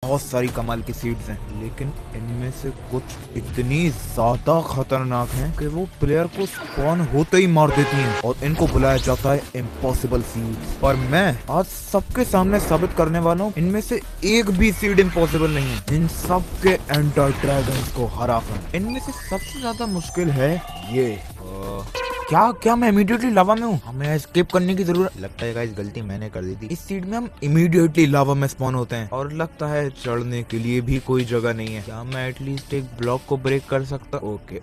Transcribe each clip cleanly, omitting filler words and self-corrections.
बहुत सारी कमाल की सीड्स हैं, लेकिन इनमें से कुछ इतनी ज्यादा खतरनाक हैं कि वो प्लेयर को स्पॉन होते ही मार देती हैं और इनको बुलाया जाता है इम्पॉसिबल सीड्स। पर मैं आज सबके सामने साबित करने वाला हूँ इनमें से एक भी सीड इम्पॉसिबल नहीं है। इन सब के एंडर ड्रैगन्स को हराकर इनमें से सबसे ज्यादा मुश्किल है ये। क्या क्या मैं इमीडिएटली लावा में हूँ? हमें एस्केप करने की जरूरत लगता है गाइस, गलती मैंने कर दी थी। इस सीड में हम इमीडिएटली लावा में स्पॉन होते हैं और लगता है चढ़ने के लिए भी कोई जगह नहीं है। क्या मैं एटलीस्ट एक ब्लॉक को ब्रेक कर सकता?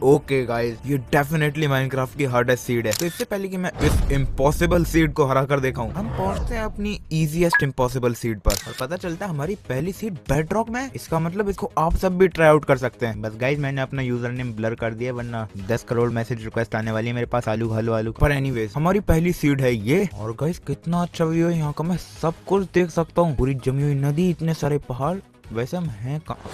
ओके गाइस, ये डेफिनेटली माइनक्राफ्ट की हार्डेस्ट सीड है। तो इससे पहले कि मैं इस इम्पॉसिबल सीड को हरा कर दिखाऊं, हम पहुंचते हैं अपनी इजीएस्ट इम्पॉसिबल सीड पर और पता चलता है हमारी पहली सीड बेडरॉक में है। इसका मतलब इसको आप सब भी ट्राई आउट कर सकते हैं। बस गाइस मैंने अपना यूजर नेम ब्लर कर दिया, वरना 10 करोड़ मैसेज रिक्वेस्ट आने वाली है मेरे पास आलू आलू। पर एनीवेज हमारी पहली सीड है ये। और गाइस कितना अच्छा व्यू है यहाँ का, मैं सब कुछ देख सकता हूँ, पूरी जमी हुई नदी, इतने सारे पहाड़। वैसे हम हैं कहाँ?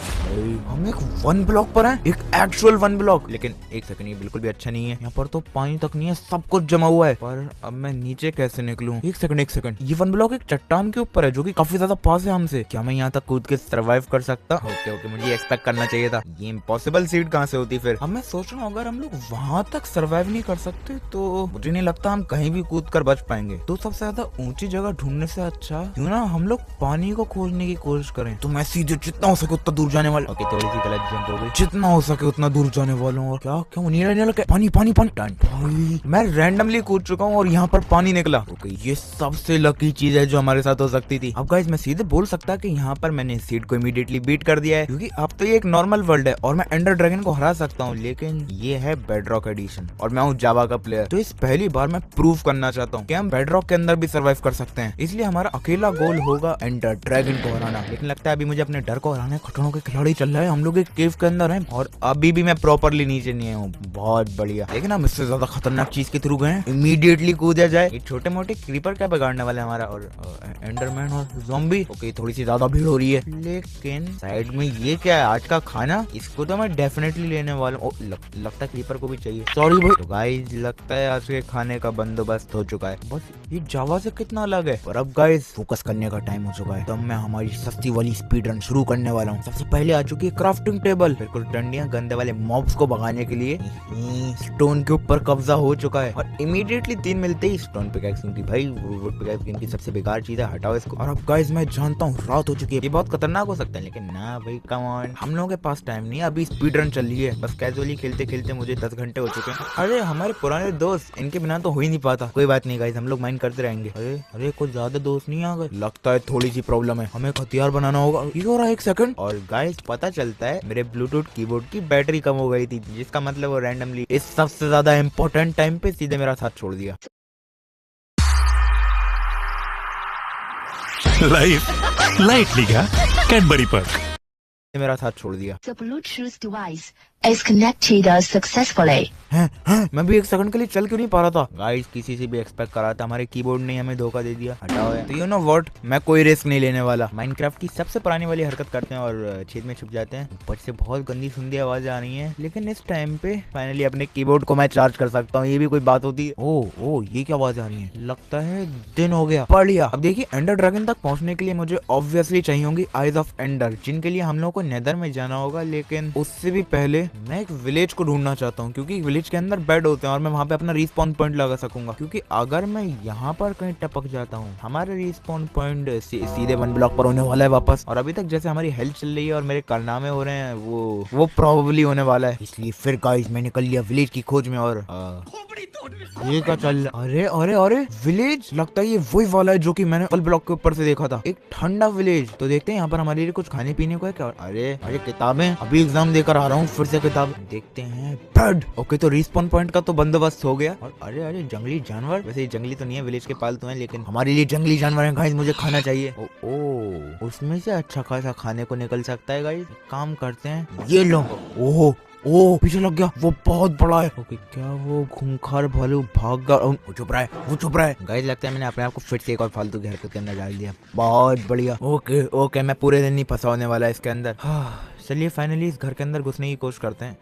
हम एक वन ब्लॉक पर हैं, एक एक्चुअल वन ब्लॉक। लेकिन एक सेकंड, ये बिल्कुल भी अच्छा नहीं है। यहाँ पर तो पानी तक नहीं है, सब कुछ जमा हुआ है। पर अब मैं नीचे कैसे निकलूं? एक सेकंड, ये वन ब्लॉक एक चट्टान के ऊपर है जो कि काफी ज्यादा पास है हमसे। क्या मैं यहाँ तक कूद के सर्वाइव कर सकता? ओके, मुझे एक्सपेक्ट करना चाहिए था। ये इम्पॉसिबल सीड कहाँ से होती फिर? अब मैं सोच रहा हूँ अगर हम लोग वहाँ तक सर्वाइव नहीं कर सकते तो मुझे नहीं लगता हम कहीं भी कूद कर बच पाएंगे। तो सबसे ज्यादा ऊंची जगह ढूंढने से अच्छा क्यों ना हम लोग पानी को खोजने की कोशिश करें। तो मैं जो जितना हो सके उतना दूर जाने वाला। ओके, थोड़ी सी गलत जंप हो गई। जितना हो सके उतना दूर जाने वाला हूँ। और क्या क्या नीला पानी पानी पानी भाई, मैं रैंडमली कूद चुका हूँ और यहाँ पर पानी निकला। ओके, ये सबसे लकी चीज है जो हमारे साथ हो सकती थी। अब गाइस मैं सीधे बोल सकता कि यहाँ पर मैंने सीड को इमीडिएटली बीट कर दिया है, क्योंकि अब तो ये एक नॉर्मल वर्ल्ड है और मैं एंडर ड्रैगन को हरा सकता हूँ। लेकिन ये है बेडरॉक एडिशन और मैं हूँ जावा का प्लेयर। तो इस पहली बार मैं प्रूव करना चाहता हूँ कि हम बेडरॉक के अंदर भी सर्वाइव कर सकते हैं। इसलिए हमारा अकेला गोल होगा एंडर ड्रैगन को हराना। लेकिन लगता है अभी मुझे अपने डर को हराने खतरों के खिलाड़ी चल रहा है। हम लोग एक केव के अंदर हैं और अभी भी मैं प्रॉपरली नीचे नहीं आया हूँ। बहुत बढ़िया। लेकिन हम इससे ज्यादा खतरनाक चीज के थ्रू गए, इमीडिएटली कूदा जाए। ये छोटे मोटे क्रीपर क्या बिगाड़ने वाले हमारा, और एंडरमैन और ज़ॉम्बी। ओके, थोड़ी सी ज्यादा भीड़ हो रही है। लेकिन साइड में ये क्या है? आज का खाना, इसको तो मैं डेफिनेटली लेने वाला हूँ। लगता है क्रीपर को भी चाहिए। सॉरी भाई। तो गाइस लगता है आज के खाने का बंदोबस्त हो चुका है। बस ये जावा से कितना अलग है। और अब गाइस फोकस करने का टाइम हो चुका है। तब मैं हमारी सस्ती वाली स्पीड रन शुरू करने वाला हूँ। सबसे पहले आ चुकी है क्राफ्टिंग टेबल, बिल्कुल डंडियां गंदे वाले मॉब्स को भगाने के लिए। स्टोन के ऊपर कब्जा हो चुका है और इमीडिएटली 3 मिलते ही स्टोन पिकैक्स, क्योंकि भाई वुड पिकैक्स गेम की सबसे बेकार चीज है, हटाओ इसको। और अब गाइस मैं जानता हूँ रात हो चुकी है, ये बहुत खतरनाक हो सकता है, लेकिन ना भाई कम ऑन, हम लोगों के पास टाइम नहीं है, अभी स्पीड रन चल रही है। बस कैजुअली खेलते खेलते मुझे 10 घंटे हो चुके हैं। अरे हमारे पुराने दोस्त, इनके बिना तो हो ही नहीं पाता। कोई बात नहीं गाइस, हम लोग माइंड करते रहेंगे। अरे कुछ ज्यादा दोस्त नहीं आ गए, लगता है थोड़ी सी प्रॉब्लम है, हमें हथियार बनाना होगा। ये हो रहा है, एक सेकंड। और गाइस पता चलता है मेरे ब्लूटूथ कीबोर्ड की बैटरी कम हो गई थी, जिसका मतलब वो रैंडमली इस सबसे ज्यादा इम्पोर्टेंट टाइम पे सीधे मेरा साथ छोड़ दिया। लाइफ लाइट लिखा कैडबरी पर मेरा साथ छोड़ दिया। The Bluetooth device is connected successfully. मैं भी एक सेकंड के लिए चल क्यों नहीं पा रहा था? गाइस किसी से भी एक्सपेक्ट करा था, हमारे कीबोर्ड ने हमें धोखा दे दिया। हटाओ है। तो यू नो व्हाट, मैं कोई रिस्क नहीं लेने वाला। माइनक्राफ्ट की सबसे पुरानी वाली हरकत करते हैं और छेद में छुप जाते हैं। ऊपर से बहुत गंदी सुंदी आवाज आ रही है, लेकिन इस टाइम पे फाइनली अपने कीबोर्ड को मैं चार्ज कर सकता हूँ। ये भी कोई बात होती है? ओ ये क्या आवाज आ रही है? लगता है दिन हो गया। पढ़ लिया। अब देखिए एंडर ड्रैगन तक पहुंचने के लिए मुझे ऑब्वियसली चाहिए होंगी आइज ऑफ एंडर, जिनके लिए हम लोग को नेदर में जाना होगा। लेकिन उससे भी पहले मैं एक विलेज को ढूंढना चाहता हूँ, क्योंकि विलेज के अंदर बेड होते हैं और मैं वहाँ पे अपना रिस्पॉन पॉइंट लगा सकूंगा। क्योंकि अगर मैं यहाँ पर कहीं टपक जाता हूँ, हमारे रिस्पॉन पॉइंट सीधे वन ब्लॉक पर होने वाला है वापस। और अभी तक जैसे हमारी हेल्थ चल रही है और मेरे कारनामे हो रहे हैं, वो प्रोबेबली होने वाला है। इसलिए फिर गाइस मैं निकल लिया विलेज की खोज में। और ये क्या चल रहा? अरे विलेज, लगता है ये वही वाला है जो कि मैंने वन ब्लॉक के ऊपर से देखा था, एक ठंडा विलेज। तो देखते हैं यहाँ पर हमारे लिए कुछ खाने पीने को है क्या। अरे किताबें, अभी एग्जाम देकर आ रहा हूँ, फिर से किताब देखते हैं। बेड। ओके, तो रिस्पॉन पॉइंट का तो बंदोबस्त हो गया। और अरे जंगली जानवर, वैसे ये जंगली तो नहीं है, विलेज के पालतू हैं, लेकिन हमारे लिए जंगली जानवर हैं गाइस, मुझे खाना चाहिए। ओ उसमें से अच्छा खासा खाने को निकल सकता है गाइस। काम करते हैं, ये लो। ओह पीछे लग गया, वो बहुत बड़ा है। ओके, क्या वो खूंखार भालू भाग गया? वो चुप रहा है। गाइस लगता है मैंने अपने आप को फिर से एक और फालतू की हरकत के अंदर डाल दिया। बहुत बढ़िया। ओके मैं पूरे दिन नहीं फंसा होने वाला इसके अंदर। चलिए फाइनली इस घर के अंदर घुसने की कोशिश करते हैं।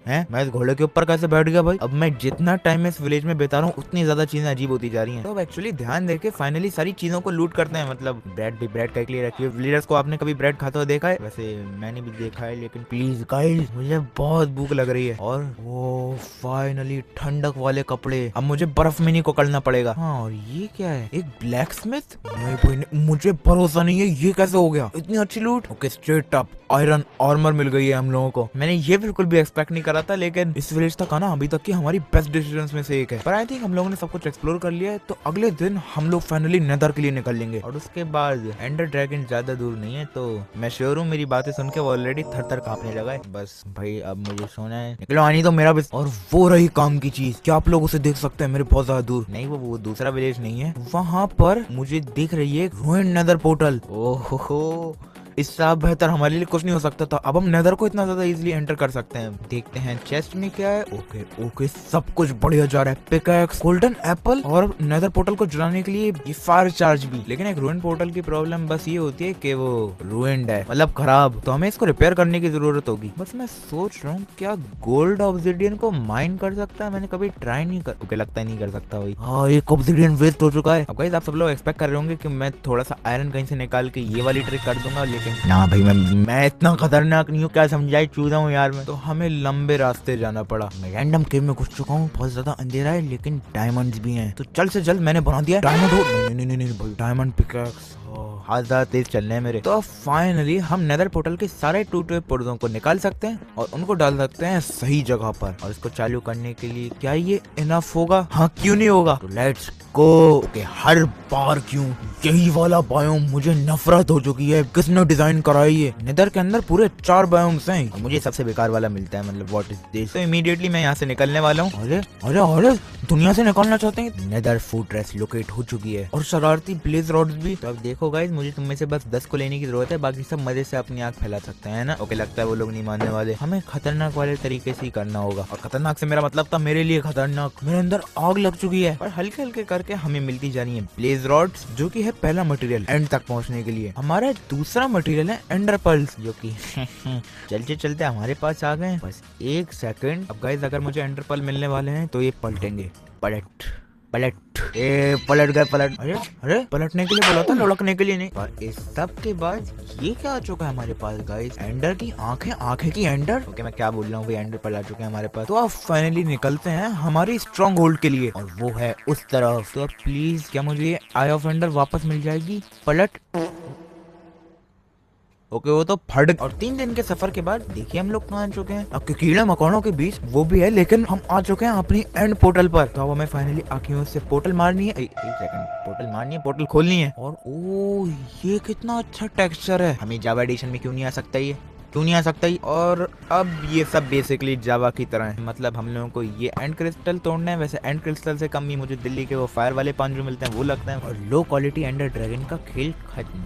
हैं? मैं इस घोड़े के ऊपर कैसे बैठ गया भाई? अब मैं जितना टाइम इस विलेज में बिता रहा हूँ उतनी ज्यादा चीजें अजीब होती जा रही हैं। तो अब एक्चुअली ध्यान देके फाइनली सारी चीजों को लूट करते हैं। मतलब ब्रेड भी, ब्रेड का के लिए रखी है। विलेजर्स को आपने कभी ब्रेड खाता हुआ देखा है? वैसे मैंने भी देखा है, लेकिन प्लीज गाइस मुझे बहुत भूख लग रही है। और वो फाइनली ठंडक वाले कपड़े, अब मुझे बर्फ में नहीं कुकड़ना पड़ेगा। हाँ, और ये क्या है? एक ब्लैक स्मिथ? नहीं भाई, मुझे भरोसा नहीं है, ये कैसे हो गया? इतनी अच्छी लूट। Okay, straight up iron armour मिल गई है हम लोगों को। मैंने ये बिल्कुल भी एक्सपेक्ट नहीं करा था, लेकिन इस विलेज तक आना अभी तक की हमारी बेस्ट डिसीजंस में से एक है। पर आई थिंक हम लोगों ने सब कुछ एक्सप्लोर कर लिया है, तो अगले दिन हम लोग फाइनली नेदर के लिए निकल लेंगे। और उसके बाद एंडर ड्रैगन ज्यादा दूर नहीं है, तो मैं श्योर हूँ मेरी बातें सुन के वो ऑलरेडी थर थर कांपने लगा है। बस भाई अब मुझे सोना है, निकलो आनी तो मेरा भी। और वो रही काम की चीज, क्या आप लोग उसे देख सकते हैं मेरे बहुत ज्यादा दूर? नहीं, वो दूसरा विलेज नहीं है, वहाँ पर मुझे दिख रही है रूइंड नेदर पोर्टल। ओहो, इससे आप बेहतर हमारे लिए कुछ नहीं हो सकता था। अब हम नेदर को इतना ज्यादा इजीली एंटर कर सकते हैं। देखते हैं चेस्ट में क्या है। ओके ओके, सब कुछ बढ़िया जा रहा है। पिकैक्स, गोल्डन एप्पल और नेदर पोर्टल को जलाने के लिए ये फायर चार्ज भी। लेकिन एक रूइंड पोर्टल की प्रॉब्लम बस ये होती है कि वो रूइंड है, मतलब खराब, तो हमें इसको रिपेयर करने की जरूरत होगी। बस मैं सोच रहा हूँ क्या गोल्ड ऑब्सिडियन को माइन कर सकता है? मैंने कभी ट्राई नहीं कर, ओके लगता है नहीं कर सकता भाई। हाँ, एक ऑब्सिडियन वेस्ट हो चुका है। अब गाइस आप सब लोग एक्सपेक्ट कर रहे होंगे कि मैं थोड़ा सा आयरन कहीं से निकाल के ये वाली ट्रिक कर दूंगा, लेकिन ना भाई, मैं इतना खतरनाक नहीं हूँ, क्या समझाई चूजा हूँ यार मैं। तो हमें लंबे रास्ते जाना पड़ा। मैं रैंडम केव में घुस चुका हूँ, बहुत ज्यादा अंधेरा है, लेकिन डायमंड्स भी हैं, तो जल्द से जल्द मैंने बना दिया डायमंड हो। नहीं भाई, डायमंड पिकैक्स हाथ ज्यादा तेज चलने हैं मेरे। तो फाइनली हम नेदर पोर्टल के सारे टूटे हुए पुर्जों को निकाल सकते हैं और उनको डाल सकते हैं सही जगह पर। और इसको चालू करने के लिए क्या ये इनफ होगा? हाँ, क्यों नहीं होगा? तो लेट्स गो। ओके, हर बार क्यों यही वाला बायोम? मुझे नफरत हो चुकी है। किसने डिजाइन कराई है? नेदर के अंदर पूरे 4 बायोम्स हैं और मुझे सबसे बेकार वाला मिलता है। मतलब व्हाट इज दिस? तो इमीडिएटली मैं यहाँ से निकलने वाला हूँ। अरे अरे अरे, दुनिया से निकलना चाहते हैं? नेदर फोर्ट्रेस लोकेट हो चुकी है और शरारती ब्लेज रॉड्स भी। तो अब देखो गाइस, मुझे तुम में से बस 10 को लेने की जरूरत है, बाकी सब मजे से अपनी आग फैला सकते हैं ना। ओके, लगता है वो लोग नहीं मानने वाले। हमें खतरनाक वाले तरीके से ही करना होगा, और खतरनाक से मेरा मतलब था मेरे लिए खतरनाक। मेरे अंदर आग लग चुकी है, पर हल्के हल्के करके हमें मिलती जा रही है ब्लेज रॉड्स, जो की है पहला मटेरियल एंड तक पहुंचने के लिए। हमारा दूसरा मटेरियल है एंडर पर्ल्स, जो की चलते चलते हमारे पास आ गए। बस एक सेकंड। अब गाइस, अगर मुझे एंडर पर्ल मिलने वाले हैं तो ये पलटेंगे। पलट पलट गए। अरे पलटने के लिए बोला था, लुढ़कने के लिए नहीं। पर इस सब के बाद ये क्या आ चुका है हमारे पास गाइस? एंडर की आंखें की एंडर। ओके, मैं क्या बोल रहा हूँ भाई, एंडर पर्ल आ चुके हैं हमारे पास। तो अब फाइनली निकलते हैं हमारी स्ट्रॉन्ग होल्ड के लिए, और वो है उस तरफ। तो प्लीज क्या मुझे आई ऑफ एंडर वापस मिल जाएगी? पलट। ओके, वो तो फट। और 3 दिन के सफर के बाद देखिए हम लोग कहाँ आ चुके हैं। अब कीड़े मकोड़ों के बीच वो भी है, लेकिन हम आ चुके हैं अपनी एंड पोर्टल पर। तो अब हमें फाइनली आंखों से पोर्टल मारनी है। एक सेकंड, पोर्टल मारनी है, पोर्टल खोलनी है। और ओ, ये कितना अच्छा टेक्सचर है। हमें जावा एडिशन में क्यों नहीं आ सकता ये? क्यों नहीं आ सकता ही? और अब ये सब बेसिकली जावा की तरह है। मतलब हम लोगों को ये एंड क्रिस्टल तोड़ना है। वैसे एंड क्रिस्टल से कम ही मुझे दिल्ली के वो फायर वाले पान जो मिलते हैं वो लगता है। और लो क्वालिटी एंडर ड्रैगन का खेल खत्म।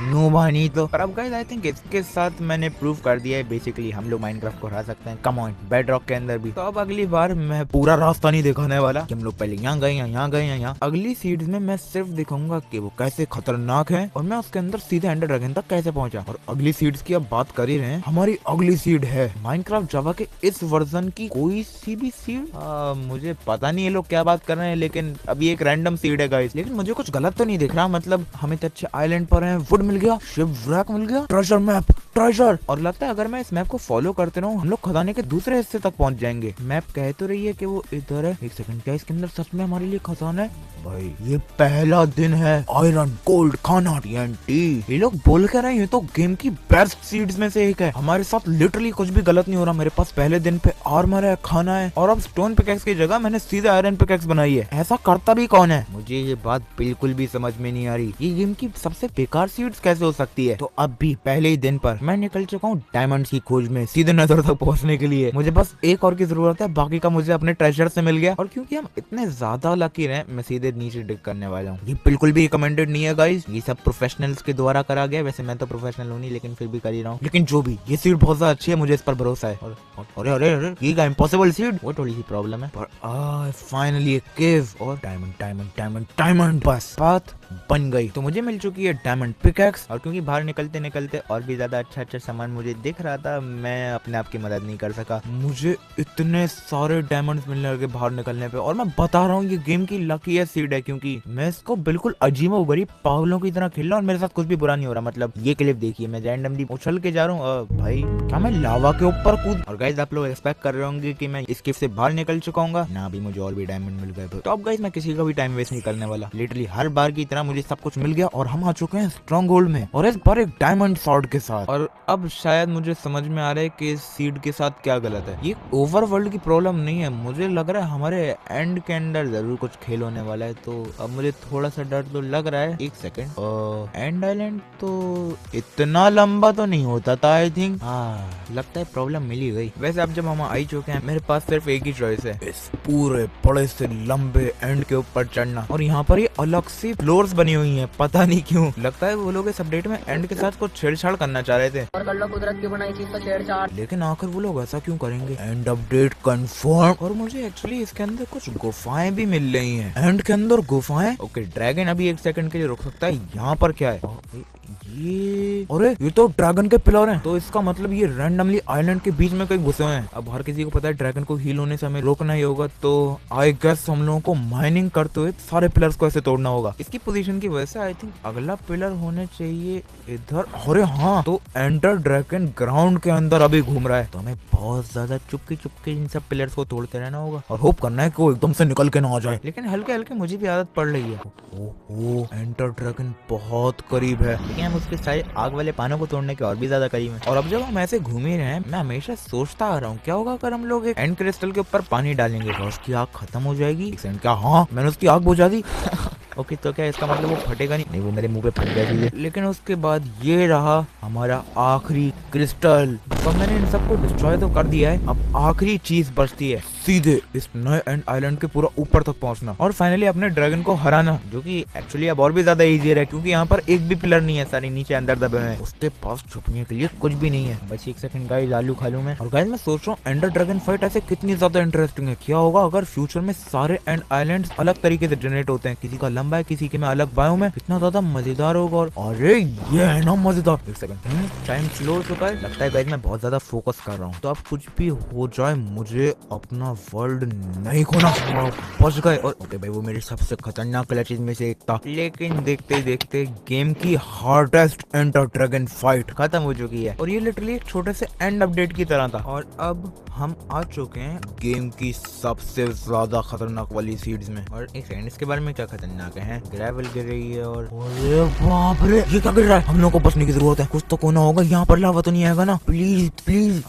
नो बानी तो। पर अब गाइस आई थिंक इसके साथ मैंने प्रूव कर दिया है बेसिकली हम लोग माइनक्राफ्ट को हरा सकते हैं। कम ऑन, बेड रॉक के अंदर भी। तो अब अगली बार मैं पूरा रास्ता नहीं दिखाने वाला कि हम लोग पहले यहाँ गए यहाँ गए यहाँ। अगली सीड्स में मैं सिर्फ दिखाऊंगा कि वो कैसे खतरनाक है और मैं उसके अंदर सीधे एंडर ड्रैगन तक कैसे पहुंचा। और अगली सीड्स की अब बात कर ही रहे हैं, हमारी अगली सीड है माइनक्राफ्ट जावा के इस वर्जन की कोई सी भी सीड। मुझे पता नहीं ये लोग क्या बात कर रहे हैं, लेकिन अभी एक रैंडम सीड है गाइस। लेकिन मुझे कुछ गलत तो नहीं दिख रहा। मतलब हमें तो अच्छे आइलैंड पर है, वुड मिल गया, शिपव्रैक मिल गया, ट्रेजर मैप, ट्रेजर। और लगता है अगर मैं इस मैप को फॉलो करते रहूं हम लोग खदाने के दूसरे हिस्से तक पहुंच जाएंगे। मैप कह तो रही है कि वो इधर है। एक सेकंड, क्या इसके अंदर सच में हमारे लिए खजाना है? भाई ये पहला दिन है, आयरन, गोल्ड, खाना, टीएनटी। ये लोग बोल कर रहे हैं ये तो गेम की बेस्ट सीड्स में से एक है। हमारे साथ लिटरली कुछ भी गलत नहीं हो रहा। मेरे पास पहले दिन पे आर्मर है, खाना है, और अब स्टोन पिकैक्स की जगह मैंने सीधे आयरन पिकैक्स बनाई है। ऐसा करता भी कौन है? मुझे ये बात बिल्कुल भी समझ में नहीं आ रही। ये गेम की सबसे बेकार सीड्स कैसे हो सकती है? तो अब भी पहले ही दिन पर मैं निकल चुका हूँ डायमंड्स की खोज में, सीधे नेदर तक पहुंचने के लिए। मुझे बस एक और की जरूरत है, बाकी का मुझे अपने ट्रेजर से मिल गया। और क्योंकि हम इतने ज्यादा लकी रहे, मैं सीधे नीचे डिग करने वाला हूँ। ये बिल्कुल भी रिकमेंडेड नहीं है गाइस, ये सब प्रोफेशनल्स के द्वारा करा गया। वैसे मैं तो प्रोफेशनल हूँ नहीं, लेकिन फिर भी कर ही रहा हूँ। लेकिन जो भी, ये सीड बहुत ज्यादा अच्छी है, मुझे इस पर भरोसा है। अरे अरे अरे, ये क्या इम्पॉसिबल सीड? वो थोड़ी सी प्रॉब्लम है। पर फाइनली केव और डायमंड डायमंड डायमंड डायमंड। बस बात बन गई। तो मुझे मिल चुकी है डायमंड पिकैक्स, और क्योंकि बाहर निकलते निकलते और भी ज्यादा अच्छा सामान मुझे दिख रहा था, मैं अपने आप की मदद नहीं कर सका। मुझे इतने सारे डायमंड्स मिलने लगे बाहर निकलने पे, और मैं बता रहा हूँ ये गेम की लकी सीड है, क्योंकि मैं इसको बिल्कुल अजीबो गरीब पागलों की तरह खेल रहा हूँ और मेरे साथ कुछ भी बुरा नहीं हो रहा। मतलब ये क्लिप देखिए, मैं रैंडमली उछल के जा रहा हूँ, भाई क्या मैं लावा के ऊपर कूद। और गाइस आप लोग एक्सपेक्ट कर रहे होंगे कि मैं इस गिफ्ट से बाहर निकल चुका हूँ ना, अभी मुझे और भी डायमंड मिल गए। तो अब गाइस मैं किसी का भी टाइम वेस्ट नहीं करने वाला, लिटरली हर बार की तरह मुझे सब कुछ मिल गया और हम आ चुके हैं स्ट्रॉन्ग होल्ड में, और इस बार एक डायमंड स्वॉर्ड के साथ। और अब शायद मुझे समझ में आ रहा है कि इस सीड के साथ क्या गलत है। ये ओवरवर्ल्ड की प्रॉब्लम नहीं है, मुझे लग रहा है हमारे एंड के अंदर जरूर कुछ खेल होने वाला है। तो अब मुझे थोड़ा सा डर तो लग रहा है। एक सेकंड, एंड आइलैंड तो इतना लंबा तो नहीं होता था आई थिंक। लगता है प्रॉब्लम मिल ही गई। वैसे अब जब हम आ ही चुके हैं, मेरे पास सिर्फ एक ही चॉइस है, इस पूरे बड़े से लंबे एंड के ऊपर चढ़ना। और यहाँ पर ये अलग सी फ्लोर्स बनी हुई हैं, पता नहीं क्यों। लगता है वो लोग इस अपडेट में एंड के साथ कुछ छेड़छाड़ करना चाह रहे थे, और कर लो कुदरत की बनाई चीज तो छेड़छाड़। लेकिन आखिर वो लोग ऐसा क्यों करेंगे। And update confirm. और मुझे एक्चुअली इसके अंदर कुछ गुफाएं भी मिल रही हैं। एंड के अंदर गुफाएं। ओके, ड्रैगन अभी एक सेकंड के लिए रुक सकता है। यहाँ पर क्या है, ये अरे ये तो ड्रैगन के पिलर हैं। तो इसका मतलब ये रैंडमली आइलैंड के बीच में कहीं घुसे हुए हैं। अब हर किसी को पता है ड्रैगन को हील होने से हमें रोकना ही होगा, तो आई गेस हम लोगों को माइनिंग करते हुए सारे पिलर्स को ऐसे तोड़ना होगा। इसकी पोजीशन की वजह से आई थिंक अगला पिलर होने चाहिए इधर। अरे हाँ, तो एंडर ड्रैगन ग्राउंड के अंदर अभी घूम रहा है, तो हमें बहुत ज्यादा चुपके चुपके इन सब पिलर्स को तोड़ते रहना होगा और होप करना है कि वो एकदम से निकल के ना आ जाए। लेकिन हल्के हल्के मुझे भी आदत पड़ रही है। ओहो, एंडर ड्रैगन बहुत करीब है, लेकिन हम उसके सारे आग वाले पानों को तोड़ने के और भी ज्यादा करीब है। और अब जब हम ऐसे घूम ही रहे हैं, मैं हमेशा सोचता आ रहा हूँ क्या होगा अगर हम लोग एक एंड क्रिस्टल के ऊपर पानी डालेंगे तो उसकी आग खत्म हो जाएगी। क्या हाँ, मैंने उसकी आग बुझा दी। ओके, तो क्या इसका मतलब वो फटेगा नहीं, वो मेरे मुंह पे फट गया चीजें। लेकिन उसके बाद ये रहा हमारा आखिरी क्रिस्टल। तो मैंने इन सबको डिस्ट्रॉय तो कर दिया है, अब आखिरी चीज बचती है, सीधे इस नए एंड आइलैंड के पूरा ऊपर तक पहुंचना और फाइनली अपने ड्रैगन को हराना, जो कि एक्चुअली अब और भी ज्यादा इजियर है क्योंकि यहाँ पर एक भी पिलर नहीं है, सारे नीचे अंदर दबे हुए हैं। उसके पास छुपने के लिए कुछ भी नहीं है। बस एक सेकंड गाइस, आलू खा लूं मैं। और गाइस मैं सोच रहा हूँ एंडर ड्रैगन फाइट ऐसे कितनी ज्यादा इंटरेस्टिंग है। क्या होगा अगर फ्यूचर में सारे एंड आइलैंड्स अलग तरीके से जनरेट होते हैं, किसी का लंबा है, किसी के में अलग बायोम है, कितना ज्यादा मजेदार होगा। और अरे ये है ना मजेदार। एक सेकंड, टाइम स्लो हो चुका है, लगता है गाइस मैं बहुत ज्यादा फोकस कर रहा हूँ। तो अब कुछ भी हो जाए मुझे अपना वर्ल्ड नहीं खोना। बच गए। और ओके भाई, वो मेरी सबसे खतरनाक क्लचेज में से एक था, लेकिन देखते देखते गेम की हार्डेस्ट एंडर ड्रैगन फाइट खत्म हो चुकी है और ये लिटरली एक छोटे से एंड अपडेट की तरह था। और अब हम आ चुके हैं गेम की सबसे ज्यादा खतरनाक वाली सीड्स में। और एक सेकंड, इसके बारे में क्या खतरनाक है? ग्रेवल गिर रही है और अरे बाप रे, ये क्या गिर रहा है? हम लोग को बचने की जरूरत है, कुछ तो कोना होगा। यहाँ पर लावा तो नहीं आएगा ना? Please please.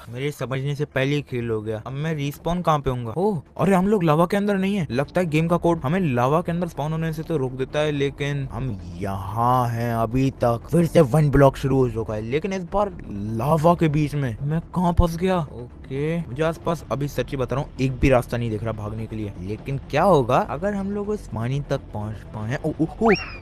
मेरे समझने से पहले ही खेल हो गया। अब मैं रिस्पॉन कहाँ पे होऊंगा? ओह, अरे हम लोग लावा के अंदर नहीं है। लगता है गेम का कोड हमें लावा के अंदर स्पॉन होने से तो रोक देता है, लेकिन हम यहाँ हैं अभी तक। फिर से 1 ब्लॉक शुरू हो चुका है, लेकिन इस बार लावा के बीच में। मैं कहाँ फंस गया? ओके, मुझे आसपास अभी सच्ची बता रहा हूँ एक भी रास्ता नहीं दिख रहा भागने के लिए। लेकिन क्या होगा अगर हम लोग उस पानी तक पहुँच पाए?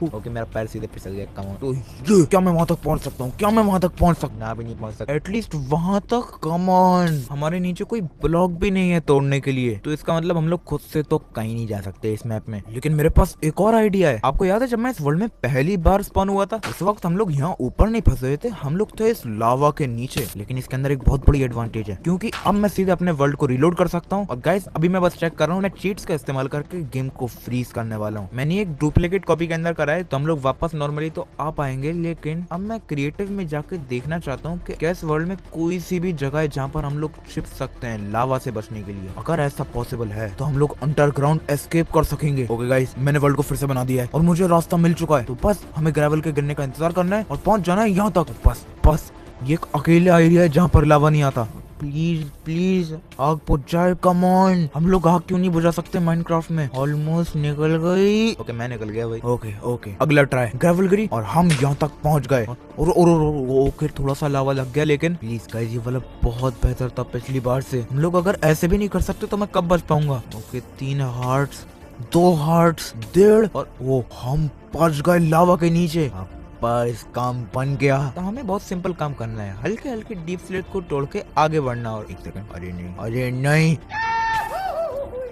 ओके, मेरा पैर सीधे फिसल गया। कम तो ये क्या मैं वहाँ तक पहुँच सकता हूँ? क्या मैं वहाँ तक पहुँच सकता? ना भी नहीं पहुँच सकता, एटलीस्ट वहाँ तक। कम ऑन, हमारे नीचे कोई ब्लॉक भी नहीं है तोड़ने के लिए, तो इसका मतलब हम लोग खुद से तो कहीं नहीं जा सकते इस मैप में। लेकिन मेरे पास एक और आइडिया है। आपको याद है जब मैं इस वर्ल्ड में पहली बार स्पॉन हुआ था, उस वक्त हम लोग यहाँ ऊपर नहीं फंसे हुए थे, हम लोग थे इस लावा के नीचे। लेकिन इसके अंदर एक बहुत बड़ी एडवांटेज है, क्योंकि अब मैं सीधे अपने वर्ल्ड को रिलोड कर सकता हूँ। और गाइस अभी मैं बस चेक कर रहा हूँ, मैं चीट्स का इस्तेमाल करके गेम को फ्रीज करने वाला हूँ। मैंने एक डुप्लीकेट कॉपी के अंदर करा है, तो हम लोग वापस नॉर्मली तो आ पाएंगे। लेकिन अब मैं क्रिएटिव में जाके देखना चाहता हूँ कि क्या इस वर्ल्ड में कोई सी भी जगह है जहाँ पर हम लोग छिप सकते हैं लावा से बचने के लिए। अगर ऐसा पॉसिबल है तो हम लोग अंडरग्राउंड एस्केप कर सकेंगे। ओके गाइस, मैंने वर्ल्ड को फिर से बना दिया है और मुझे रास्ता मिल चुका है। तो बस हमें ग्रेवल के गिरने का इंतजार करना है और पहुंच जाना है यहाँ तक। बस ये एक अकेले एरिया है जहाँ पर लावा नहीं आता। प्लीज प्लीज आग बुझ जाए, कम ऑन। हम लोग आग क्यों नहीं बुझा सकते माइनक्राफ्ट में? ऑलमोस्ट निकल गई। ओके, मैं निकल गया भाई। ओके, अगला ट्राई। ग्रेवल गिरी और हम यहाँ तक पहुँच गए। और ओके, थोड़ा सा लावा लग गया, लेकिन प्लीज गाइस ये वाला बहुत बेहतर था पिछली बार से। हम लोग अगर ऐसे भी नहीं कर सकते तो मैं कब बच पाऊंगा? ओके, 3 हार्ट्स, 2 हार्ट्स, 1.5 और वो हम पहुंच गए लावा के नीचे। बस काम बन गया। तो हमें बहुत सिंपल काम करना है, हल्के हल्के डीप स्लेट को तोड़ के आगे बढ़ना। और एक सेकंड, अरे नहीं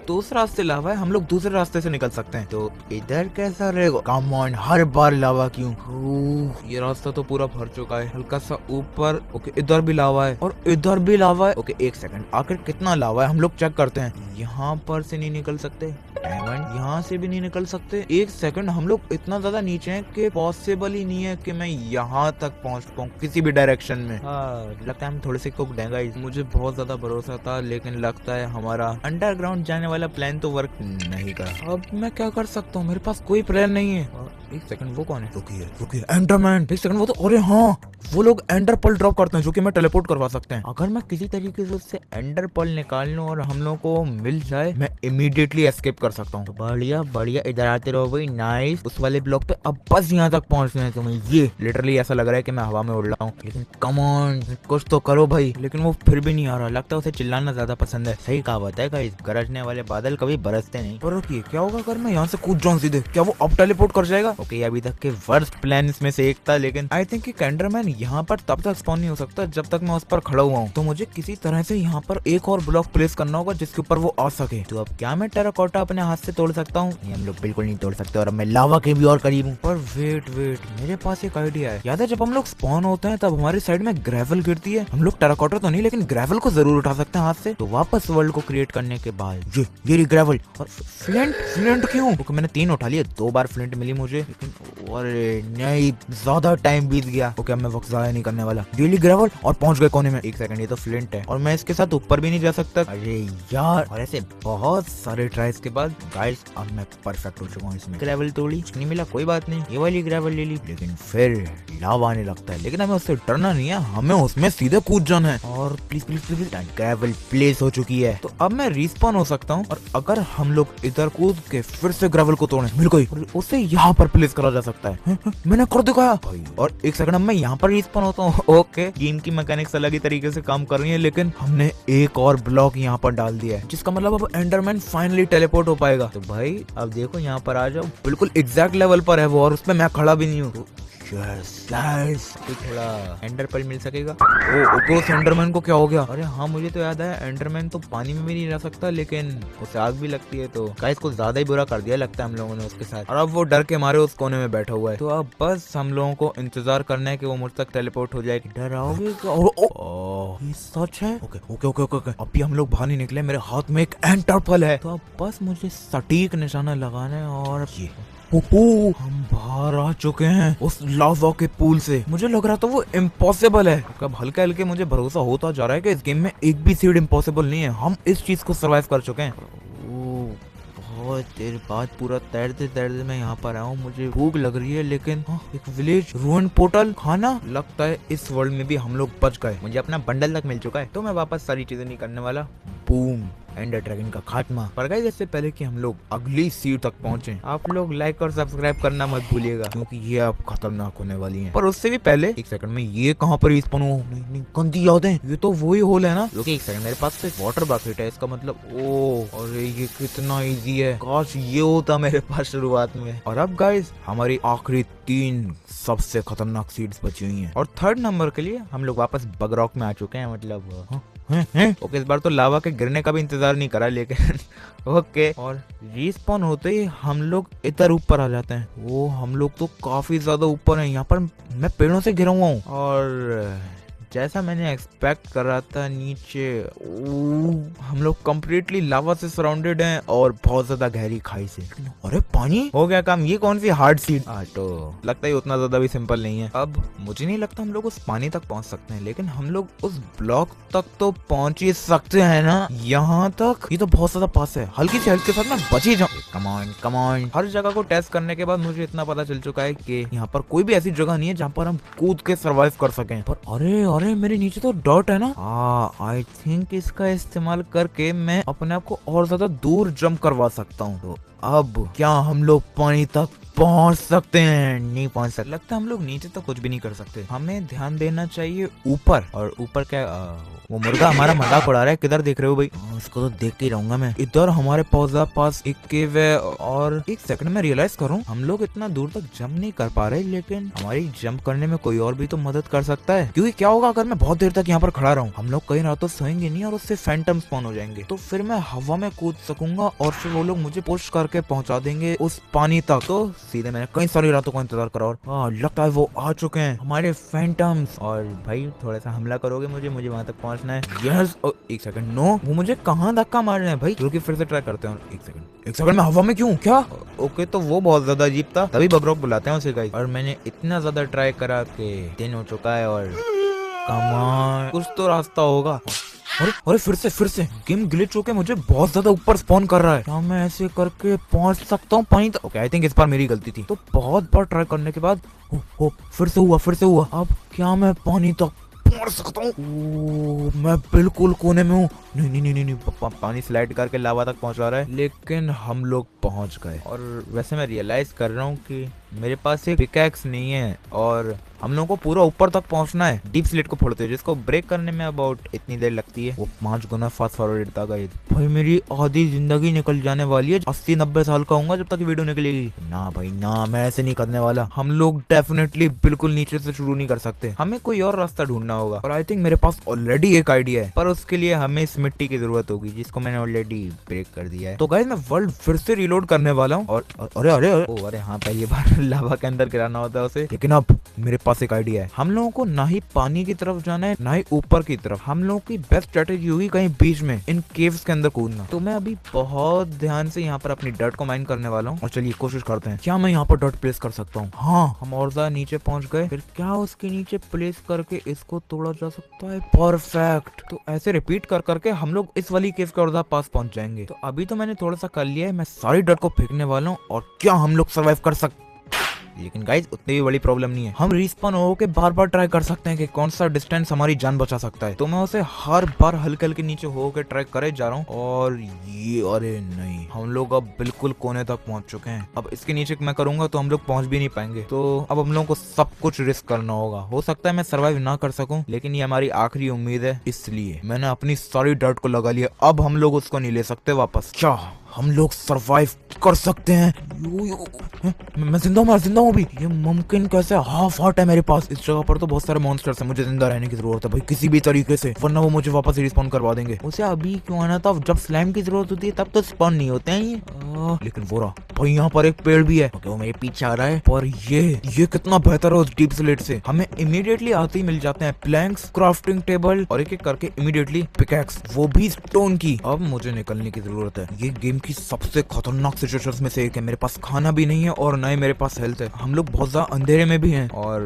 दूसरा रास्ते लावा है, हम लोग दूसरे रास्ते से निकल सकते हैं। तो इधर कैसा रहेगा? कम ऑन, हर बार लावा क्यों? ये रास्ता तो पूरा भर चुका है। हल्का सा ऊपर, ओके इधर भी लावा है और इधर भी लावा है। ओके एक सेकंड, आखिर कितना लावा है हम लोग चेक करते हैं। यहाँ पर से नहीं निकल सकते, डायमंड यहाँ से भी नहीं निकल सकते। एक सेकंड, हम लोग इतना ज्यादा नीचे हैं कि पॉसिबल ही नहीं है कि मैं यहाँ तक पहुँच पाऊँ किसी भी डायरेक्शन में। लगता है हम थोड़े से कुक देंगे। मुझे बहुत ज्यादा भरोसा था, लेकिन लगता है हमारा अंडरग्राउंड जाने वाला प्लान तो वर्क नहीं करा। अब मैं क्या कर सकता हूँ, मेरे पास कोई प्लान नहीं है। एक सेकंड, वो कौन है? रुकिए एंडरमैन। एक सेकंड, वो तो, अरे हाँ, वो लोग एंडर पर्ल ड्रॉप करते हैं जो कि मैं टेलीपोर्ट करवा सकते हैं। अगर मैं किसी तरीके से उससे एंडर पर्ल निकाल लूं और हम लोग को मिल जाए, मैं इमीडिएटली एस्केप कर सकता हूँ। तो बढ़िया इधर आते रहो भाई। नाइस, उस वाले ब्लॉक पे अब बस यहाँ तक पहुँचना है तुम्हें। ये लिटरली ऐसा लग रहा है कि मैं हवा में उड़ रहा हूँ, लेकिन कम ऑन कुछ तो करो भाई। लेकिन वो फिर भी नहीं आ रहा, लगता है उसे चिल्लाना ज्यादा पसंद है। सही कहावत है गाइस, गरजने वाले बादल कभी बरसते नहीं। पर रुकिए, क्या होगा अगर मैं यहाँ से कूद जाऊँ सीधे? क्या वो अब टेलीपोर्ट कर जाएगा? ओके, अभी तक के वर्स्ट प्लान में से एक था, लेकिन आई थिंक कि एंडरमैन यहाँ पर तब तक स्पॉन नहीं हो सकता जब तक मैं उस पर खड़ा हुआ हूँ। तो मुझे किसी तरह से यहाँ पर एक और ब्लॉक प्लेस करना होगा जिसके ऊपर वो आ सके। तो अब क्या मैं टेराकोटा अपने हाथ से तोड़ सकता हूँ? हम लोग बिल्कुल नहीं तोड़ सकते, और अब मैं लावा के भी और करीब हूँ। पर वेट, मेरे पास एक आइडिया है। याद है जब हम लोग स्पॉन होते हैं तब हमारी साइड में ग्रेवल गिरती है? हम लोग टेराकोटा तो नहीं, लेकिन ग्रेवल को जरूर उठा सकते हैं हाथ से। तो वापस वर्ल्ड को क्रिएट करने के बाद ये ग्रेवल और फ्लिंट क्यों? क्योंकि मैंने 3 उठा लिए, 2 बार फ्लिंट मिली मुझे, लेकिन अरे नहीं, ज्यादा टाइम बीत गया। ओके, अब मैं वक्त जाया नहीं करने वाला। डेली ग्रेवल और पहुंच गए कोने में। एक सेकंड, ये तो फ्लिंट है और मैं इसके साथ ऊपर भी नहीं जा सकता। अरे यार, और ऐसे बहुत सारे ट्राइज के बाद गाइस अब मैं परफेक्ट हो चुका हूँ इसमें। ग्रेवल तोड़ी, नहीं मिला कोई बात नहीं, ये वाली ग्रेवल ले ली, लेकिन फिर लावा आने लगता है। लेकिन हमें उससे डरना नहीं है, हमें उसमें सीधे कूद जाना है। और प्लीज ग्रेवल प्लेस हो चुकी है, तो अब मैं रिस्पॉन हो सकता हूँ। और अगर हम लोग इधर कूद के फिर से ग्रेवल को तोड़े, मिल गई, उसे यहाँ पर प्लेस करा जा सकता है। मैंने कर दिखाया भाई। और एक सेकंड, मैं यहाँ पर रिस्पॉन होता हूँ। ओके, गेम की मैकेनिक्स अलग ही तरीके से काम कर रही है, लेकिन हमने एक और ब्लॉक यहाँ पर डाल दिया है, जिसका मतलब अब एंडरमैन फाइनली टेलीपोर्ट हो पाएगा। तो भाई अब देखो, यहाँ पर आ जाओ, बिल्कुल एग्जैक्ट लेवल पर है वो, और उसमें मैं खड़ा भी नहीं हूँ। थोड़ा एंडर पर्ल मिल सकेगा। ओ, उस एंडरमैन को क्या हो गया? अरे हाँ, मुझे तो याद है, एंडरमैन तो पानी में भी नहीं रह सकता, लेकिन उसे आग भी लगती है। तो गाइस को ज्यादा ही बुरा कर दिया लगता है हम लोगों ने उसके साथ, और अब वो डर के मारे उस कोने में बैठा हुआ है। तो अब बस हम लोगों को इंतजार करना है कि वो मुझ तक टेलीपोर्ट हो जाए। डर आओगे? ये सच है? ओके, अभी हम लोग बाहर नहीं निकले, मेरे हाथ में एक एंडर पर्ल है। तो अब बस मुझे सटीक निशाना लगाना है, और ये हम बाहर आ चुके हैं उस लावा के पूल से। मुझे लग रहा था वो इम्पॉसिबल है, अब हल्के हल्के मुझे भरोसा होता जा रहा है कि इस गेम में एक भी सीड इम्पॉसिबल नहीं है। हम इस चीज को सर्वाइव कर चुके हैं। बहुत देर बाद पूरा तैरते मैं यहाँ पर आया हूँ। मुझे भूख लग रही है, लेकिन एक विलेज रूइन पोर्टल खाना, लगता है इस वर्ल्ड में भी हम लोग बच गए। मुझे अपना बंडल तक मिल चुका है, तो मैं वापस सारी चीजें नहीं करने वाला। बूम, एंडर ड्रैगन का खात्मा। पर गाइस, इससे पहले कि हम लोग अगली सीट तक पहुंचे, आप लोग लाइक और सब्सक्राइब करना मत भूलिएगा, क्योंकि ये अब खतरनाक होने वाली हैं। पर उससे भी पहले एक सेकंड में, ये कहाँ पर रिस्पॉन हुआ? नहीं, गंदी यादें, ये तो वही होल है ना। एक सेकंड, मेरे पास तो वाटर बकेट है, इसका मतलब अरे ये कितना इजी है। काश ये होता मेरे पास शुरुआत में। और अब गाइस, हमारी आखिरी 3 सबसे खतरनाक सीड्स बची हुई हैं, और 3rd नंबर के लिए हम लोग वापस बग रॉक में आ चुके हैं। मतलब ओके, इस बार तो लावा के गिरने का भी इंतजार नहीं करा, लेकिन ओके। और रिस्पॉन होते ही हम लोग इधर ऊपर आ जाते हैं। वो हम लोग तो काफी ज्यादा ऊपर हैं। यहाँ पर मैं पेड़ों से घिरा हुआ हूँ, और जैसा मैंने एक्सपेक्ट कर रहा था, नीचे हम लोग कंप्लीटली लावा से सराउंडेड हैं, और बहुत ज्यादा गहरी खाई से। अरे पानी हो गया काम। ये कौन सी हार्ड सीट? तो लगता है उतना ज्यादा भी सिंपल नहीं है। अब मुझे नहीं लगता हम लोग उस पानी तक पहुंच सकते हैं, लेकिन हम लोग उस ब्लॉक तक तो पहुंच ही सकते हैं ना। यहाँ तक ये तो बहुत ज्यादा पास है, हल्की से हेल्थ के साथ मैं बच ही जाऊँ। Come on. हर जगह को टेस्ट करने के बाद मुझे इतना पता चल चुका है कि यहाँ पर कोई भी ऐसी जगह नहीं है जहाँ पर हम कूद के सर्वाइव कर सकें। पर अरे मेरे नीचे तो डॉट है ना। आई थिंक इसका इस्तेमाल करके मैं अपने आप को और ज्यादा दूर जंप करवा सकता हूँ। तो अब क्या हम लोग पानी तक पहुंच सकते हैं? नहीं पहुंच सकते। लगता है हम लोग नीचे तो कुछ भी नहीं कर सकते। हमें ध्यान देना चाहिए ऊपर। और ऊपर क्या वो मुर्गा हमारा मजाक उड़ा रहा है। किधर देख रहे हो भाई? उसको तो देख के ही रहूंगा मैं। इधर हमारे पास एक केव है। और एक सेकंड में रियलाइज करूं हम लोग इतना दूर तक जंप नहीं कर पा रहे, लेकिन हमारी जंप करने में कोई और भी तो मदद कर सकता है। क्योंकि क्या होगा अगर मैं बहुत देर तक यहाँ पर खड़ा रहूं? हम लोग कई रातों सोएंगे नहीं और उससे फैंटम स्पॉन हो जाएंगे। तो फिर मैं हवा में कूद सकूंगा और फिर वो लोग मुझे पुश करके पहुंचा देंगे उस पानी तक। तो सीधे मैंने कई सारी रातों का इंतजार करा और लगता है वो आ चुके हैं हमारे फैंटम्स। और भाई थोड़ा सा हमला करोगे मुझे वहां तक पहुंचना है। यस। एक सेकंड, नो, वो मुझे कहाँ धक्का मार रहे हैं भाई? रुकिए फिर से ट्राई करते हैं। एक सेकंड में हवा में क्यों? क्या? ओके, तो वो बहुत ज्यादा अजीब था, तभी बगरोक बुलाते हैं उसे गाइस। और मैंने इतना ज्यादा ट्राई करा कि दिन हो चुका है और कमाल कुछ तो रास्ता होगा। अरे फिर से गेम ग्लिच होके मुझे बहुत ज्यादा ऊपर स्पॉन कर रहा है। क्या मैं ऐसे करके पहुंच सकता हूँ पानी तक? ओके, आई थिंक इस बार मेरी गलती थी। तो बहुत बार ट्राई करने के बाद फिर से हुआ। अब क्या मैं पानी तक पहुंच सकता हूँ? मैं बिल्कुल कोने में हूँ। नहीं, पानी स्लाइड करके लावा तक पहुंचा रहा है, लेकिन हम लोग पहुंच गए। और वैसे मैं रियलाइज कर रहा हूँ कि मेरे पास एक पिकैक्स नहीं है और हम लोगों को पूरा ऊपर तक पहुंचना है डीप स्लिट को फोड़ते हुए, जिसको ब्रेक करने में अबाउट इतनी देर लगती है। वो 5 गुना फास्ट फॉरवर्ड था गाइस। भाई मेरी आधी जिंदगी निकल जाने वाली है। 80-90 साल का होऊंगा जब तक वीडियो निकलेगी। ना भाई ना, मैं ऐसे नहीं करने वाला। हम लोग डेफिनेटली बिल्कुल नीचे से शुरू नहीं कर सकते। हमें कोई और रास्ता ढूंढना होगा। और आई थिंक मेरे पास ऑलरेडी एक आइडिया है, पर उसके लिए हमें इस मिट्टी की जरूरत होगी जिसको मैंने ऑलरेडी ब्रेक कर दिया है। तो गाइस मैं वर्ल्ड फिर से रिलोड करने वाला हूँ। और अरे हाँ, पहली बार लावा के अंदर गिराना होता है उसे। लेकिन अब मेरे पास एक आइडिया है। हम लोगों को ना ही पानी की तरफ जाना है ना ही ऊपर की तरफ। हम लोगों की बेस्ट स्ट्रेटेजी होगी कहीं बीच में इन केव्स के अंदर कूदना। तो मैं अभी बहुत ध्यान से यहाँ पर अपनी डर्ट को माइन करने वाला हूँ। और चलिए कोशिश करते हैं, क्या मैं यहाँ पर डर्ट प्लेस कर सकता हूँ? हाँ, हम और ज्यादा नीचे पहुंच गए। फिर क्या उसके नीचे प्लेस करके इसको तोड़ा जा सकता है? परफेक्ट। तो ऐसे रिपीट कर करके हम लोग इस वाली केव के और ज्यादा पास पहुंच जाएंगे। तो अभी तो मैंने थोड़ा सा कर लिया है, मैं सारी डर्ट को फेंकने वाला हूँ। और क्या हम लोग सर्वाइव कर सकते? लेकिन गाइस उतनी भी बड़ी प्रॉब्लम नहीं है। हम रिस्पॉन होके बार बार ट्राई कर सकते हैं कि कौन सा डिस्टेंस हमारी जान बचा सकता है। तो मैं उसे हर बार हल्के हल्के नीचे होके ट्राई करे जा रहा हूँ। और ये अरे नहीं, हम लोग अब बिल्कुल कोने तक पहुंच चुके हैं। अब इसके नीचे मैं करूंगा तो हम लोग पहुंच भी नहीं पाएंगे। तो अब हम लोगों को सब कुछ रिस्क करना होगा। हो सकता है मैं सर्वाइव ना कर सकूं, लेकिन ये हमारी आखिरी उम्मीद है, इसलिए मैंने अपनी सारी डर्ट को लगा लिया। अब हम लोग उसको नहीं ले सकते वापस। क्या हम लोग सरवाइव कर सकते हैं? मैं जिंदा हूँ अभी। ये मुमकिन कैसे? हाफ हार्ट है मेरे पास। इस जगह पर तो बहुत सारे मॉन्स्टर्स हैं, मुझे जिंदा रहने की जरूरत है भाई किसी भी तरीके से, वरना वो मुझे वापस रिस्पॉन करवा देंगे। उसे अभी क्यों आना था? जब स्लाइम की जरूरत होती है तब तो स्पॉन नहीं होते हैं ये। लेकिन वो रहा भाई, यहाँ पर एक पेड़ भी है। वो मेरे पीछे आ रहा है। पर ये कितना बेहतर है उस डीप स्लेट से। हमें इमीडिएटली आते ही मिल जाते हैं प्लैंक्स, क्राफ्टिंग टेबल और एक एक करके इमीडिएटली पिकैक्स, वो भी स्टोन की। अब मुझे निकलने की जरूरत है। ये गेम की सबसे खतरनाक सिचुएशंस में से एक है। मेरे पास खाना भी नहीं है और ना ही मेरे पास हेल्थ है। हम लोग बहुत ज्यादा अंधेरे में भी हैं और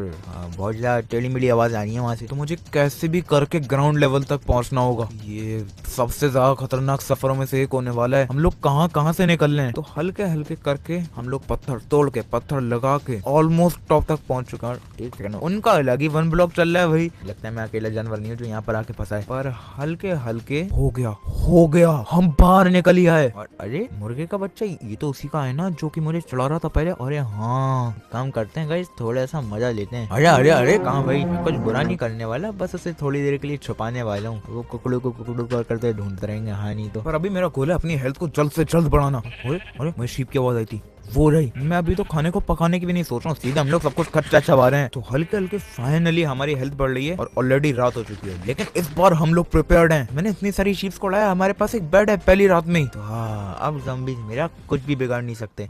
बहुत ज्यादा टेढ़ी मेढ़ी आवाज आ रही है वहां से। तो मुझे कैसे भी करके ग्राउंड लेवल तक पहुंचना होगा। ये सबसे ज्यादा खतरनाक सफरों में से एक होने वाला है। हम लोग कहाँ से निकल रहे हैं? तो हल्के हल्के करके हम लोग पत्थर तोड़ के, पत्थर लगा के ऑलमोस्ट टॉप तक पहुंच चुका है। एक सेकंड, उनका अलग ही 1 ब्लॉक चल रहा है भाई। लगता है मैं अकेला जानवर नहीं हूँ जो यहाँ पर आके फंसा है। पर हल्के हल्के हो गया, हम बाहर निकल ही आए। और अरे मुर्गे का बच्चा, ये तो उसी का है ना जो कि मुझे चढ़ा रहा था पहले। अरे हाँ, काम करते हैं गाइस, थोड़ा सा मजा लेते हैं। अरे कहाँ भाई? मैं कुछ बुरा नहीं करने वाला, बस उसे थोड़ी देर के लिए छुपाने वाला हूँ। वो कुकड़ू करते ढूंढते रहेंगे। हाँ नहीं तो। पर अभी मेरा गोल है अपनी हेल्थ को जल्द से जल्द बढ़ाना। अरे मुझे शीप की आवाज आई थी, वो रही। मैं अभी तो खाने को पकाने की भी नहीं सोच रहा हूँ, सीधा हम लोग सब कुछ खर्चा चबा रहे हैं। तो हल्के हल्के फाइनली हमारी हेल्थ बढ़ रही है और ऑलरेडी रात हो चुकी है। लेकिन इस बार हम लोग प्रिपेयर्ड हैं। मैंने इतनी सारी शीप्स को लाया, हमारे पास एक बेड है पहली रात में ही। तो हाँ, अब ज़ॉम्बीज़ मेरा कुछ भी बिगाड़ नहीं सकते।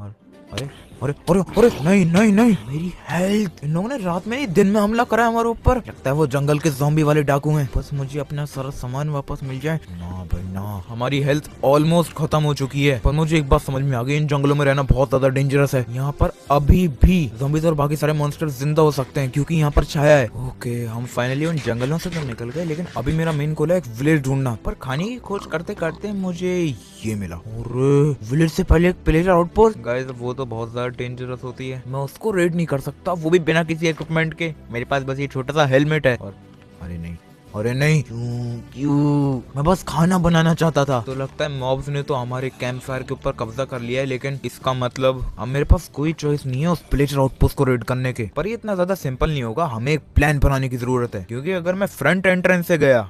अरे नहीं, मेरी हेल्थ। इन लोगों ने रात में नहीं दिन में हमला करा है हमारे ऊपर। लगता है वो जंगल के ज़ॉम्बी वाले डाकू हैं। बस मुझे अपना सारा सामान वापस मिल जाए। ना भाई ना, हमारी हेल्थ ऑलमोस्ट खत्म हो चुकी है। पर मुझे एक बात समझ में आ गई, इन जंगलों में रहना बहुत ज्यादा डेंजरस है। यहाँ पर अभी भी ज़ॉम्बीज़ और बाकी सारे मॉन्स्टर जिंदा हो सकते हैं क्योंकि यहाँ पर छाया है। ओके, हम फाइनली उन जंगलों से तो निकल गए, लेकिन अभी मेरा मेन गोल है एक विलेज ढूंढना। पर खाने की खोज करते करते मुझे ये मिला। और विलेज से पहले एक प्लेजर आउटपोस्ट। गाइस वो तो बहुत ज्यादा डेंजरस होती है, मैं उसको रेड नहीं कर सकता, वो भी बिना किसी इक्विपमेंट के। मेरे पास बस ये छोटा सा हेलमेट है। और अरे नहीं, अरे नहीं, क्यों? मैं बस खाना बनाना चाहता था। तो लगता है मॉब्स ने तो हमारे कैंप फायर के ऊपर कब्जा कर लिया है, लेकिन इसका मतलब अब मेरे पास कोई चॉइस नहीं है उस प्लेजर आउटपोस्ट को रेड करने के। पर ये इतना ज्यादा सिंपल नहीं होगा, हमें एक प्लान बनाने की जरूरत है, क्योंकि अगर मैं फ्रंट एंट्रेंस से गया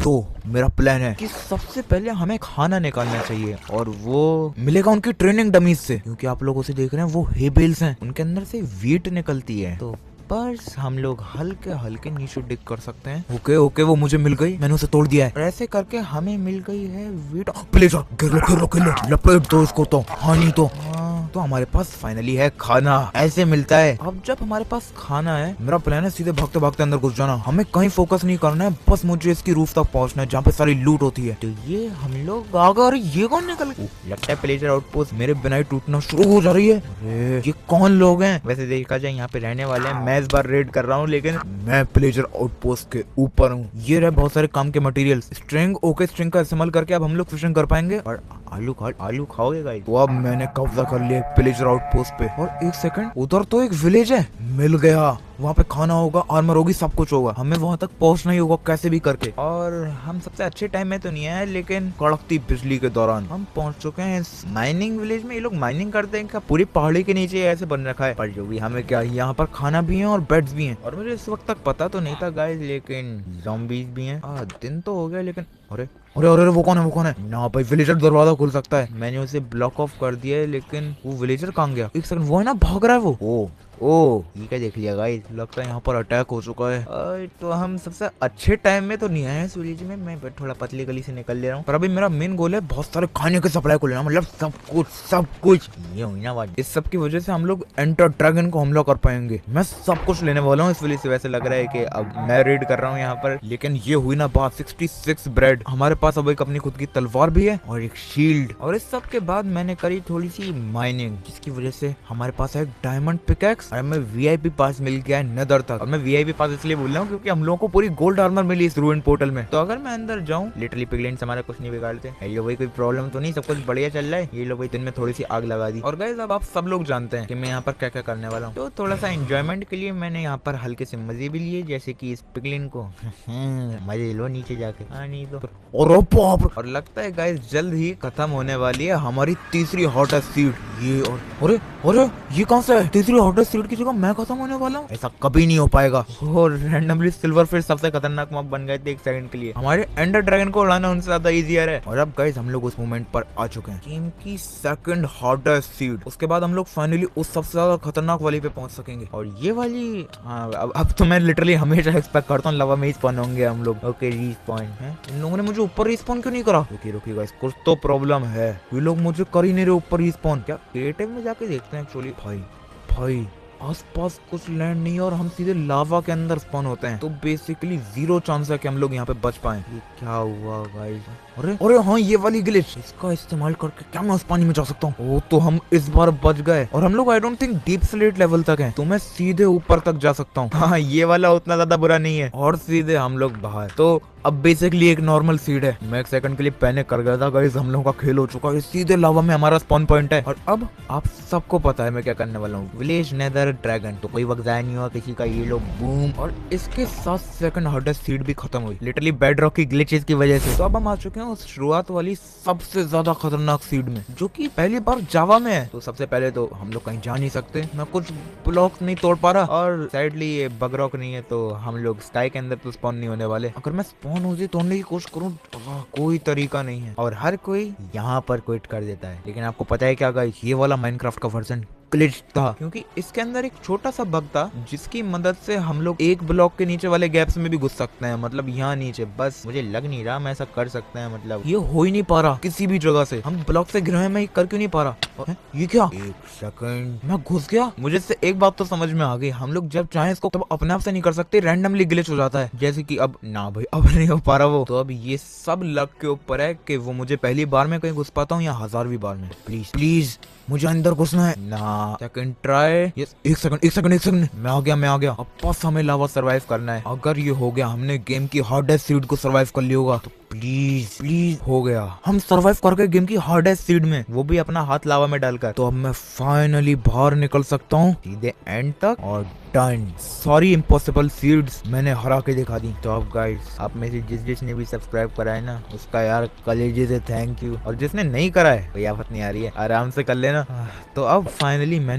तो मेरा प्लान है कि सबसे पहले हमें खाना निकालना चाहिए, और वो मिलेगा उनकी ट्रेनिंग डमीज से, क्योंकि आप लोग उसे देख रहे हैं वो हे बेल्स हैं, उनके अंदर से वीट निकलती है। तो बस हम लोग हल्के हल्के नीचे डिग कर सकते हैं। ओके ओके, वो मुझे मिल गई, मैंने उसे तोड़ दिया है। और ऐसे करके हमें मिल गई है वीट। प्लेजर गिर लो, लपेट दो इसको तो। हाँ नहीं तो हमारे पास फाइनली है खाना, ऐसे मिलता है। अब जब हमारे पास खाना है, मेरा प्लान है सीधे भागते भागते अंदर घुस जाना। हमें कहीं फोकस नहीं करना है, बस मुझे इसकी रूफ तक पहुंचना है जहाँ पे सारी लूट होती है। तो ये हम लोग आगे, और ये कौन निकल गया? लगता है प्लेजर आउटपोस्ट मेरे बिना ही टूटना शुरू हो जा रही है। अरे ये कौन लोग हैं? वैसे देखा जाए यहाँ पे रहने वाले हैं। मैं इस बार रेड कर रहा हूँ, लेकिन मैं प्लेजर आउटपोस्ट के ऊपर हूँ। ये रहे बहुत सारे काम के मटेरियल्स। स्ट्रिंग, ओके स्ट्रिंग का इस्तेमाल करके अब हम लोग फिशिंग कर पाएंगे। और आलू खाओगे गाइस? तो अब मैंने कब्जा कर लिया प्लेजर आउटपोस्ट पे। और एक सेकंड, उधर तो एक विलेज है, मिल गया। वहाँ पे खाना होगा, आर्मर होगी, सब कुछ होगा। हमें वहाँ तक पहुँचना ही होगा कैसे भी करके। और हम सबसे अच्छे टाइम में तो नहीं आए, लेकिन कड़कती बिजली के दौरान हम पहुँच चुके हैं इस माइनिंग विलेज में। ये लोग माइनिंग करते हैं क्या? पूरी पहाड़ी के नीचे ऐसे बन रखा है। पर जो भी, हमें क्या, यहाँ पर खाना भी है और बेड्स भी हैं। और मुझे इस वक्त तक पता तो नहीं था गाइस, लेकिन ज़ॉम्बीज भी हैं। दिन तो हो गया, लेकिन अरे अरे अरे वो कौन है? ना भाई, विलेजर दरवाजा खुल सकता है। मैंने उसे ब्लॉक ऑफ कर दिया है, लेकिन वो विलेजर कहाँ गया? एक सेकंड, वो है ना भाग रहा है वो। ओ ये क्या देख लिया गाइस? लगता है यहाँ पर अटैक हो चुका है। तो हम सबसे अच्छे टाइम में तो नहीं आए इस विलेज में। मैं थोड़ा पतली गली से निकल ले रहा हूँ, पर अभी मेरा मेन गोल है बहुत सारे खाने के सप्लाई को लेना, मतलब सब कुछ। ये हुई ना बात। इस सब की वजह से हम लोग एंटर ड्रैगन को हमला कर पाएंगे। मैं सब कुछ लेने वाला हूँ इस विलेज से। वैसे लग रहा है कि अब मैं रेड कर रहा हूँ यहाँ पर, लेकिन ये हुई ना बात। 66 ब्रेड, हमारे पास अब एक अपनी खुद की तलवार भी है और एक शील्ड। और इस सब के बाद मैंने करी थोड़ी सी माइनिंग, जिसकी वजह से हमारे पास है डायमंड पिकैक्स। और हमें वीआईपी पास मिल गया है नेदर तक। और मैं वीआईपी पास इसलिए बोल रहा हूँ क्योंकि हम लोगों को पूरी गोल्ड आर्मर मिली इस रूइन पोर्टल में। तो अगर मैं अंदर जाऊँ, लिटरली पिगलेंट्स हमारा कुछ नहीं बिगाड़ते। ये भाई कोई प्रॉब्लम तो नहीं, सब कुछ बढ़िया चल रहा है। ये लोग दिन में थोड़ी सी आग लगा दी। और गाइस अब आप सब लोग जानते हैं कि मैं यहाँ पर क्या क्या करने वाला हूँ। तो थोड़ा सा एंजॉयमेंट के लिए मैंने यहाँ पर हल्के से मजे भी लिए, जैसे की इस पिगलिन को मजे लो नीचे जाके। नहीं तो और लगता है गाइस जल्द ही खत्म होने वाली है हमारी तीसरी हॉटेस्ट सीड। ये और अरे ये कहाँ से है? तीसरी हॉटेस्ट सीड की जगह मैं खत्म होने वाला हूँ? ऐसा कभी नहीं हो पाएगा। और रैंडमली सिल्वर फिश सबसे खतरनाक मॉब बन गए थे एक सेकंड के लिए। हमारे एंडर ड्रैगन को उड़ाना उनसे ज्यादा इजियर है। और अब गाइस हम लोग उस मोमेंट पर आ चुके हैं, गेम की सेकंड हॉटेस्ट सीड। उसके बाद हम लोग फाइनली उस सबसे ज्यादा खतरनाक वाली पे पहुंच सकेंगे। और ये वाली, हाँ अब तो मैं लिटरली हमेशा एक्सपेक्ट करता हूँ लवा में ही स्पॉन होंगे हम लोग। ओके रिस्पॉन है। इन लोगों ने मुझे ऊपर रिस्पॉन क्यों नहीं करा? रुकिए गाइस, कुछ तो प्रॉब्लम है। ये लोग मुझे कर ही नहीं रहे ऊपर रिस्पॉन। क्या क्रिएटिव में जाके देखते हैं एक्चुअली। भाई आसपास कुछ लैंड नहीं है और हम सीधे लावा के अंदर स्पॉन होते हैं, तो बेसिकली 0 चांस है कि हम लोग यहाँ पे बच पाएं। ये क्या हुआ गाइस? अरे हाँ, ये वाली ग्लिच, इसका इस्तेमाल करके क्या मैं उस पानी में जा सकता हूँ? ओ तो हम इस बार बच गए। और हम लोग I don't think deep slate level तक हैं, तो मैं सीधे ऊपर तक जा सकता हूँ। हाँ ये वाला उतना ज्यादा बुरा नहीं है। और सीधे हम लोग बाहर। तो अब बेसिकली एक नॉर्मल सीड है। मैं एक सेकंड के लिए पैनिक कर गया था गाइस, हम लोगों का खेल हो चुका है। सीधे लावा में हमारा स्पॉन पॉइंट है। और अब आप सबको पता है मैं क्या करने वाला हूँ, विलेज नेदर ड्रैगन। तो कोई वक्त जाया नहीं हुआ किसी का। ये लोग बूम, और इसके 7 सेकंड हॉटेस्ट सीड भी खत्म हुई लिटरली बेड रॉक की ग्लिचेस की वजह से। तो अब हम आ चुके हैं उस शुरुआत वाली सबसे ज्यादा खतरनाक सीड में, जो कि पहली बार जावा में है। तो सबसे पहले तो हम लोग कहीं जा नहीं सकते, मैं कुछ ब्लॉक नहीं तोड़ पा रहा, और साइडली ये बग रॉक नहीं है, तो हम लोग स्काई के अंदर तो स्पॉन नहीं होने वाले। अगर मैं स्पॉन हो जाए तोड़ने की कोशिश करूँ, कोई तरीका नहीं है। और हर कोई यहाँ पर क्विट कर देता है। लेकिन आपको पता है क्या गाइस, ये वाला माइनक्राफ्ट का वर्जन ग्लिच था, क्योंकि इसके अंदर एक छोटा सा बग था जिसकी मदद से हम लोग एक ब्लॉक के नीचे वाले गैप्स में भी घुस सकते हैं। मतलब यहाँ नीचे, बस मुझे लग नहीं रहा मैं ऐसा कर सकते हैं। मतलब ये हो ही नहीं पा रहा किसी भी जगह से। हम ब्लॉक से गिरे हैं, मैं कर क्यों नहीं पा रहा? ये क्या? एक सेकंड, मैं घुस गया। मुझे इससे एक बात तो समझ में आ गई, हम लोग जब चाहे इसको तब अपने आप से नहीं कर सकते, रैंडमली ग्लिच हो जाता है। जैसे कि अब ना भाई, अब नहीं हो पा रहा वो। तो अब ये सब लक के ऊपर है कि वो मुझे पहली बार में कहीं घुस पाता हूँ या 1000वीं बार में। प्लीज मुझे अंदर घुसना है ना। Second try. यस, एक सेकंड, मैं आ गया। अब बस हमें लावा सरवाइव करना है। अगर ये हो गया, हमने गेम की हार्डेस्ट सीड को सरवाइव कर लिया होगा, तो प्लीज प्लीज हो गया, हम सरवाइव कर गए गेम की हार्डेस्ट सीड में, वो भी अपना हाथ लावा में डालकर। तो अब मैं फाइनली बाहर निकल सकता हूँ सीधे एंड तक, और डन, सॉरी इम्पॉसिबल सीड्स मैंने हरा के दिखा दी। तो अब गाइस आप में से जिसने भी सब्सक्राइब करा है ना, उसका यार कलेजे से थैंक यू, और जिसने नहीं करा है कोई आफत नहीं आ रही है, आराम से कर लेना। तो अब फाइनली मैंने